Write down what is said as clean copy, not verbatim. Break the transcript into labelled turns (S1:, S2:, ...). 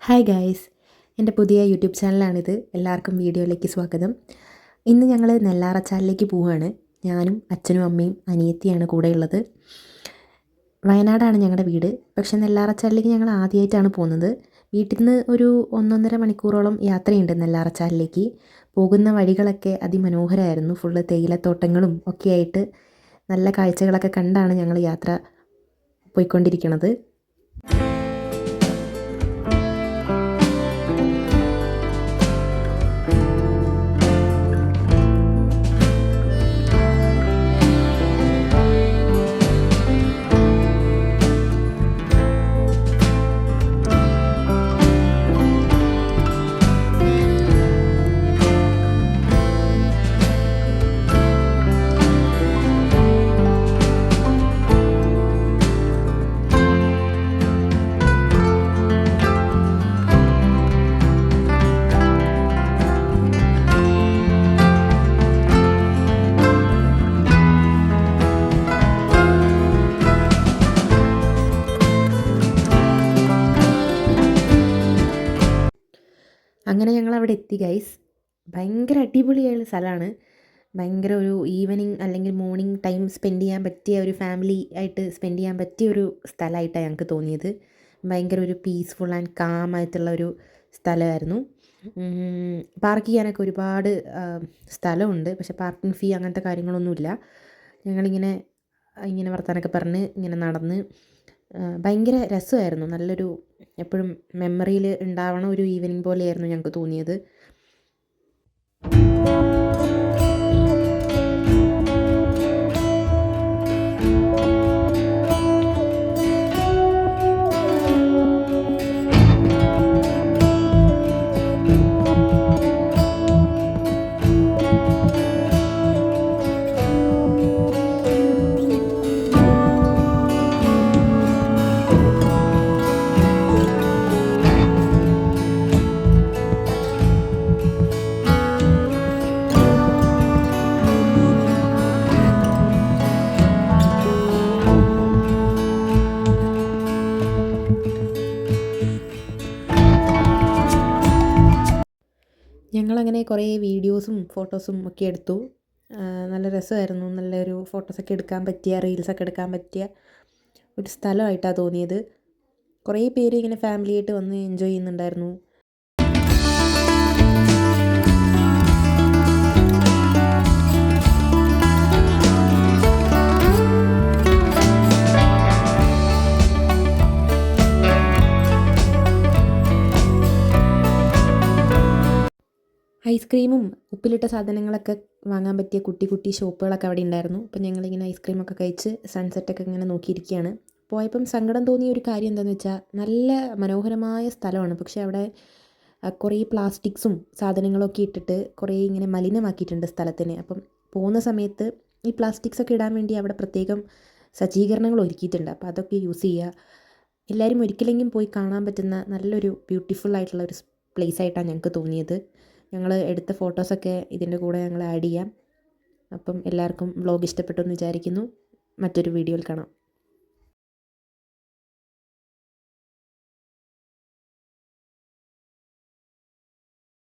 S1: Hi guys, എൻ്റെ പുതിയ YouTube ചാനലാണിത്. എല്ലാവർക്കും വീഡിയോയിലേക്ക് സ്വാഗതം. ഇന്ന് ഞങ്ങൾ നെല്ലാറച്ചാലിലേക്ക് പോവുകയാണ്. ഞാനും അച്ഛനും അമ്മയും അനിയത്തിയാണ് കൂടെയുള്ളത്. വയനാടാണ് ഞങ്ങളുടെ വീട്. പക്ഷേ നെല്ലാറച്ചാലിലേക്ക് ഞങ്ങൾ ആദ്യമായിട്ടാണ് പോകുന്നത്. വീട്ടിൽ നിന്ന് ഒരു 1.5 മണിക്കൂറോളം യാത്രയുണ്ട് നെല്ലാറച്ചാലിലേക്ക്. പോകുന്ന വഴികളൊക്കെ അതിമനോഹരമായിരുന്നു. ഫുള്ള് തേയിലത്തോട്ടങ്ങളും ഒക്കെയായിട്ട് നല്ല കാഴ്ചകളൊക്കെ കണ്ടാണ് ഞങ്ങൾ യാത്ര പോയിക്കൊണ്ടിരിക്കുന്നത്. അങ്ങനെ ഞങ്ങൾ അവിടെ എത്തി ഗൈസ്. ഭയങ്കര അടിപൊളിയായുള്ള സ്ഥലമാണ്. ഭയങ്കര ഒരു ഈവനിങ് അല്ലെങ്കിൽ മോർണിംഗ് ടൈം സ്പെൻഡ് ചെയ്യാൻ പറ്റിയ ഒരു ഫാമിലി ആയിട്ട് സ്പെൻഡ് ചെയ്യാൻ പറ്റിയ ഒരു സ്ഥലമായിട്ടാണ് ഞങ്ങൾക്ക് തോന്നിയത്. ഭയങ്കര ഒരു പീസ്ഫുൾ ആൻഡ് കാം ആയിട്ടുള്ള ഒരു സ്ഥലമായിരുന്നു. പാർക്ക് ചെയ്യാനൊക്കെ ഒരുപാട് സ്ഥലമുണ്ട്. പക്ഷേ പാർക്കിംഗ് ഫീ അങ്ങനത്തെ കാര്യങ്ങളൊന്നുമില്ല. ഞങ്ങളിങ്ങനെ വർത്താനമൊക്കെ പറഞ്ഞ് ഇങ്ങനെ നടന്ന് ഭയങ്കര രസമായിരുന്നു. നല്ലൊരു എപ്പോഴും മെമ്മറിയിൽ ഉണ്ടാവണ ഒരു ഈവനിങ് പോലെയായിരുന്നു ഞങ്ങൾക്ക് തോന്നിയത്. ഞങ്ങളങ്ങനെ കുറേ വീഡിയോസും ഫോട്ടോസും ഒക്കെ എടുത്തു. നല്ല രസമായിരുന്നു. നല്ലൊരു ഫോട്ടോസൊക്കെ എടുക്കാൻ പറ്റിയ, റീൽസൊക്കെ എടുക്കാൻ പറ്റിയ ഒരു സ്ഥലമായിട്ടാണ് തോന്നിയത്. കുറേ പേര് ഇങ്ങനെ ഫാമിലിയായിട്ട് വന്ന് എൻജോയ് ചെയ്യുന്നുണ്ടായിരുന്നു. ഐസ്ക്രീമും ഉപ്പിലിട്ട സാധനങ്ങളൊക്കെ വാങ്ങാൻ പറ്റിയ കുട്ടി കുട്ടി ഷോപ്പുകളൊക്കെ അവിടെ ഉണ്ടായിരുന്നു. അപ്പം ഞങ്ങളിങ്ങനെ ഐസ്ക്രീമൊക്കെ കഴിച്ച് സൺസെറ്റൊക്കെ ഇങ്ങനെ നോക്കിയിരിക്കുകയാണ്. പോയപ്പം സങ്കടം തോന്നിയ ഒരു കാര്യം എന്താണെന്ന് വെച്ചാൽ നല്ല മനോഹരമായ സ്ഥലമാണ്. പക്ഷേ അവിടെ കുറേ പ്ലാസ്റ്റിക്സും സാധനങ്ങളൊക്കെ ഇട്ടിട്ട് കുറേ ഇങ്ങനെ മലിനമാക്കിയിട്ടുണ്ട് സ്ഥലത്തിന്. അപ്പം പോകുന്ന സമയത്ത് ഈ പ്ലാസ്റ്റിക്സൊക്കെ ഇടാൻ വേണ്ടി അവിടെ പ്രത്യേകം സജ്ജീകരണങ്ങൾ ഒരുക്കിയിട്ടുണ്ട്. അപ്പോൾ അതൊക്കെ യൂസ് ചെയ്യുക. എല്ലാവരും ഒരിക്കലെങ്കിലും പോയി കാണാൻ പറ്റുന്ന നല്ലൊരു ബ്യൂട്ടിഫുൾ ആയിട്ടുള്ള ഒരു പ്ലേസ് ആയിട്ടാണ് ഞങ്ങൾക്ക് തോന്നിയത്. ഞങ്ങൾ എടുത്ത ഫോട്ടോസൊക്കെ ഇതിൻ്റെ കൂടെ ഞങ്ങൾ ആഡ് ചെയ്യാം. അപ്പം എല്ലാവർക്കും വ്ളോഗ് ഇഷ്ടപ്പെട്ടു എന്ന് വിചാരിക്കുന്നു. മറ്റൊരു വീഡിയോയിൽ കാണാം.